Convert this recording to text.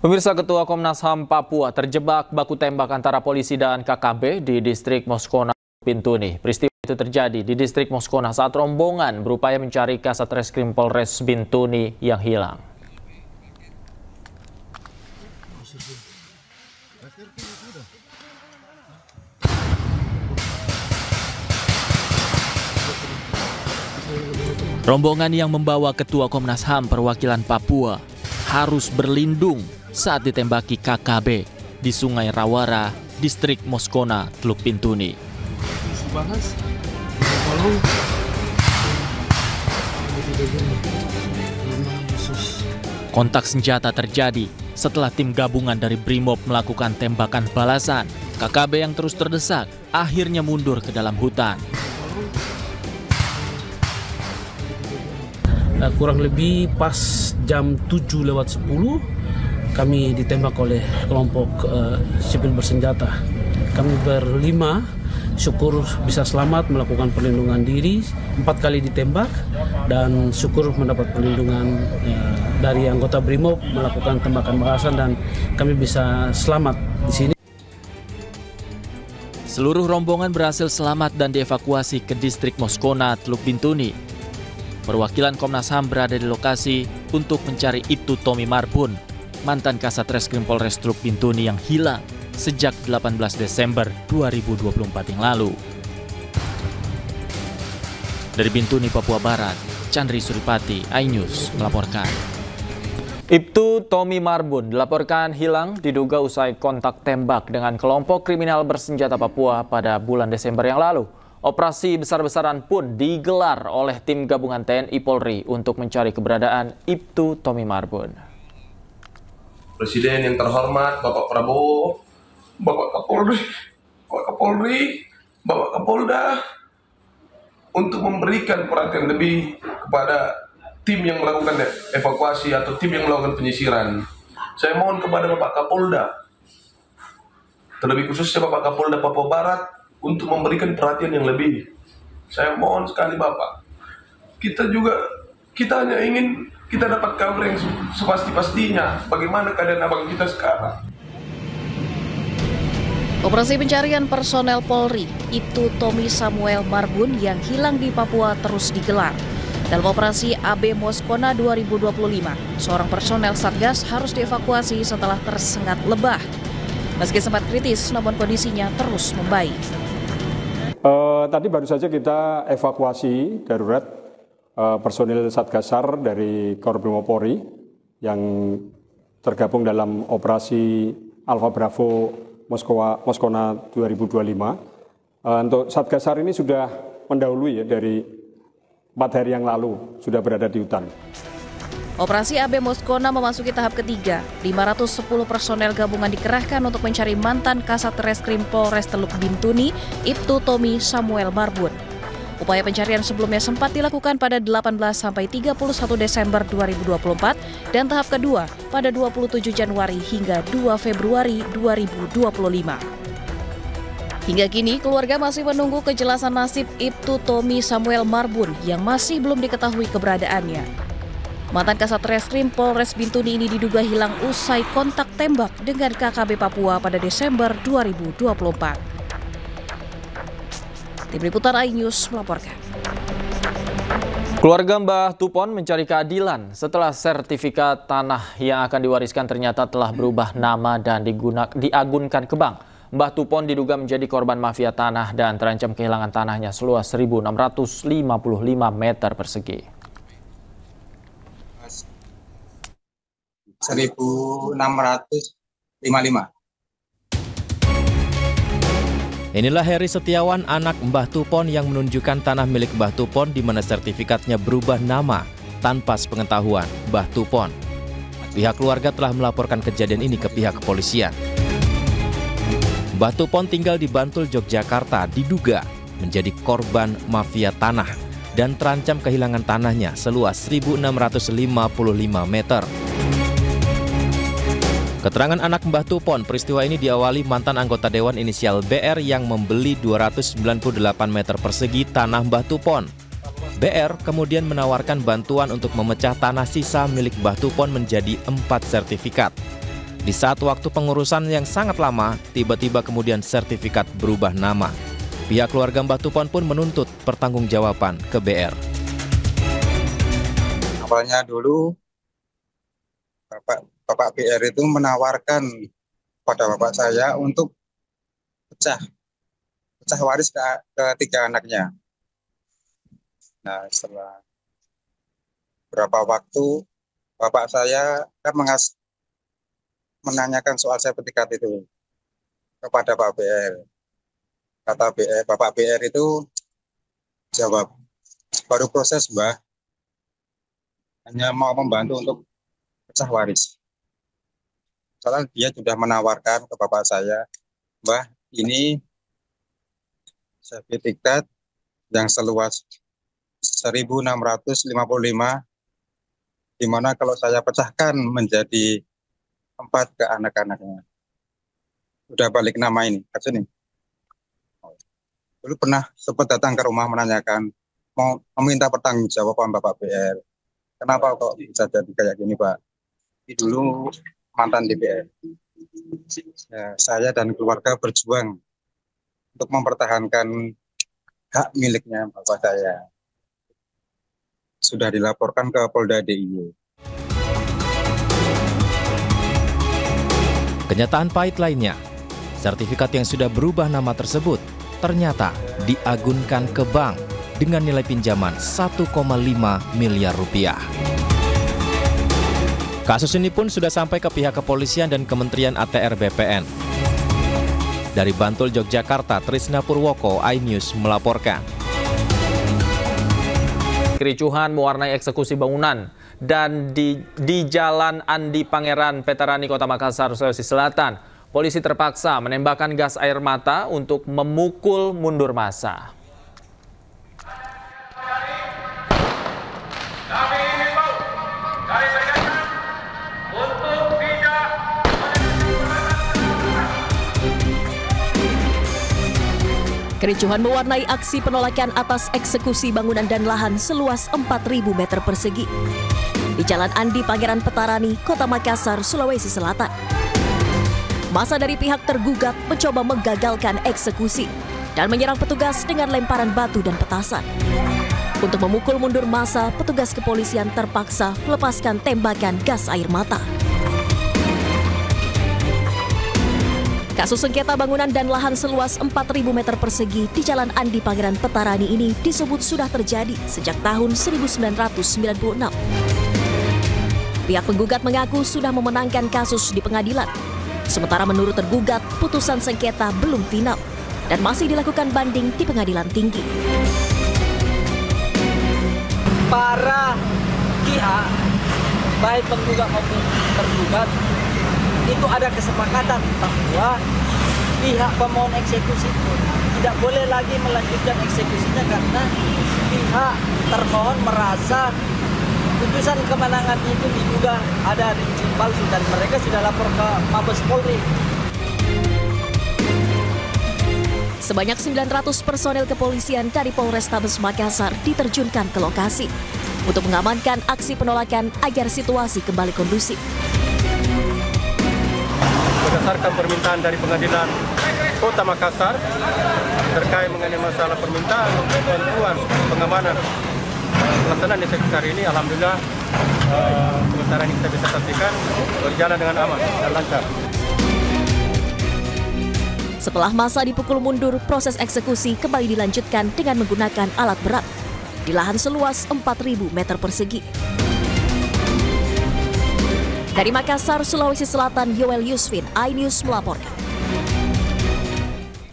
Pemirsa, Ketua Komnas HAM Papua terjebak baku tembak antara polisi dan KKB di distrik Moskona, Bintuni. Peristiwa itu terjadi di distrik Moskona saat rombongan berupaya mencari Kasat Reskrim Polres Bintuni yang hilang. Rombongan yang membawa Ketua Komnas HAM perwakilan Papua harus berlindung saat ditembaki KKB di Sungai Rawara, distrik Moskona, Teluk Bintuni. Kontak senjata terjadi setelah tim gabungan dari Brimob melakukan tembakan balasan. KKB yang terus terdesak akhirnya mundur ke dalam hutan. Kurang lebih pas jam 7:10 kami ditembak oleh kelompok sipil bersenjata. Kami berlima syukur bisa selamat melakukan perlindungan diri, 4 kali ditembak dan syukur mendapat perlindungan dari anggota Brimob melakukan tembakan balasan dan kami bisa selamat di sini. Seluruh rombongan berhasil selamat dan dievakuasi ke distrik Moskona, Teluk Bintuni. Perwakilan Komnas HAM berada di lokasi untuk mencari Ibtu Tommy Marbun, mantan Kasat Reskrim Polres Teluk Bintuni yang hilang sejak 18 Desember 2024 yang lalu. Dari Bintuni, Papua Barat, Chandri Suripati, iNews melaporkan. Ibtu Tommy Marbun dilaporkan hilang diduga usai kontak tembak dengan kelompok kriminal bersenjata Papua pada bulan Desember yang lalu. Operasi besar-besaran pun digelar oleh tim gabungan TNI Polri untuk mencari keberadaan Ibtu Tommy Marbun. Presiden yang terhormat Bapak Prabowo, Bapak Kapolri, Bapak Kapolda untuk memberikan perhatian lebih kepada tim yang melakukan evakuasi atau tim yang melakukan penyisiran. Saya mohon kepada Bapak Kapolda, terlebih khususnya Bapak Kapolda Papua Barat, untuk memberikan perhatian yang lebih. Saya mohon sekali Bapak. Kita hanya ingin kita dapat kabar yang sepasti-pastinya bagaimana keadaan abang kita sekarang. Operasi pencarian personel Polri, Ibtu Tommy Samuel Marbun yang hilang di Papua terus digelar. Dalam operasi AB Moskona 2025, seorang personel Satgas harus dievakuasi setelah tersengat lebah. Meski sempat kritis, namun kondisinya terus membaik. Tadi baru saja kita evakuasi darurat personil Satgasar dari Korbrimob Polri yang tergabung dalam operasi Alfa Bravo Moskona 2025. Untuk Satgasar ini sudah mendahului ya, dari 4 hari yang lalu sudah berada di hutan. Operasi AB Moskona memasuki tahap ketiga. 510 personel gabungan dikerahkan untuk mencari mantan Kasat Reskrim Polres Teluk Bintuni, Ibtu Tommy Samuel Marbun. Upaya pencarian sebelumnya sempat dilakukan pada 18 sampai 31 Desember 2024 dan tahap kedua pada 27 Januari hingga 2 Februari 2025. Hingga kini, keluarga masih menunggu kejelasan nasib Ibtu Tommy Samuel Marbun yang masih belum diketahui keberadaannya. Mantan Kasat Reskrim Polres Bintuni ini diduga hilang usai kontak tembak dengan KKB Papua pada Desember 2024. Tim Liputan iNews melaporkan. Keluarga Mbah Tupon mencari keadilan setelah sertifikat tanah yang akan diwariskan ternyata telah berubah nama dan diagunkan ke bank. Mbah Tupon diduga menjadi korban mafia tanah dan terancam kehilangan tanahnya seluas 1.655 meter persegi. 1.655. Inilah Heri Setiawan, anak Mbah Tupon yang menunjukkan tanah milik Mbah Tupon di mana sertifikatnya berubah nama tanpa sepengetahuan Mbah Tupon. Pihak keluarga telah melaporkan kejadian ini ke pihak kepolisian. Mbah Tupon tinggal di Bantul, Yogyakarta, diduga menjadi korban mafia tanah dan terancam kehilangan tanahnya seluas 1.655 meter. Keterangan anak Mbah Tupon, peristiwa ini diawali mantan anggota Dewan inisial BR yang membeli 298 meter persegi tanah Mbah Tupon. BR kemudian menawarkan bantuan untuk memecah tanah sisa milik Mbah Tupon menjadi 4 sertifikat. Di saat waktu pengurusan yang sangat lama, tiba-tiba kemudian sertifikat berubah nama. Pihak keluarga Mbah Tupon pun menuntut pertanggungjawaban ke BR. Awalnya dulu Bapak BR itu menawarkan pada bapak saya untuk pecah waris ke 3 anaknya. Nah, setelah beberapa waktu bapak saya kan menanyakan soal sertifikat itu kepada Pak BR. Kata Bapak BR itu jawab, baru proses Mbah, hanya mau membantu untuk pecah waris. Soalnya dia sudah menawarkan ke bapak saya, Mbah, ini sertifikat yang seluas 1.655, di mana kalau saya pecahkan menjadi 4 ke anak-anaknya. Udah balik nama ini, ini. Dulu pernah sempat datang ke rumah menanyakan, mau meminta pertanggungjawaban Bapak BR. Kenapa kok bisa jadi kayak gini, Pak? Ini dulu mantan DPR. Ya, saya dan keluarga berjuang untuk mempertahankan hak miliknya Bapak saya. Sudah dilaporkan ke Polda DIY. Kenyataan pahit lainnya, sertifikat yang sudah berubah nama tersebut ternyata diagunkan ke bank dengan nilai pinjaman 1,5 miliar rupiah. Kasus ini pun sudah sampai ke pihak kepolisian dan Kementerian ATR BPN. Dari Bantul, Yogyakarta, Trisna Purwoko, iNews melaporkan. Kericuhan mewarnai eksekusi bangunan dan di Jalan Andi Pangeran, Petarani, Kota Makassar, Sulawesi Selatan, polisi terpaksa menembakkan gas air mata untuk memukul mundur massa. Kericuhan mewarnai aksi penolakan atas eksekusi bangunan dan lahan seluas 4.000 meter persegi di Jalan Andi Pangeran Petarani, Kota Makassar, Sulawesi Selatan. Massa dari pihak tergugat mencoba menggagalkan eksekusi dan menyerang petugas dengan lemparan batu dan petasan. Untuk memukul mundur massa, petugas kepolisian terpaksa melepaskan tembakan gas air mata. Kasus sengketa bangunan dan lahan seluas 4.000 meter persegi di Jalan Andi Pangeran Petarani ini disebut sudah terjadi sejak tahun 1996. Pihak penggugat mengaku sudah memenangkan kasus di pengadilan. Sementara menurut tergugat, putusan sengketa belum final dan masih dilakukan banding di pengadilan tinggi. Para pihak, baik penggugat maupun tergugat, itu ada kesepakatan bahwa pihak pemohon eksekusi itu tidak boleh lagi melanjutkan eksekusinya karena pihak termohon merasa putusan kemenangan itu diduga ada izin palsu dan mereka sudah lapor ke Mabes Polri. Sebanyak 900 personel kepolisian dari Polrestabes Makassar diterjunkan ke lokasi untuk mengamankan aksi penolakan agar situasi kembali kondusif. Berdasarkan permintaan dari Pengadilan Kota Makassar terkait mengenai masalah permintaan bantuan pengamanan pelaksanaan eksekusi hari ini, alhamdulillah sementara ini kita bisa saksikan berjalan dengan aman dan lancar. Setelah massa dipukul mundur, proses eksekusi kembali dilanjutkan dengan menggunakan alat berat di lahan seluas 4.000 meter persegi. Dari Makassar, Sulawesi Selatan, Yoel Yusfin, iNews melaporkan.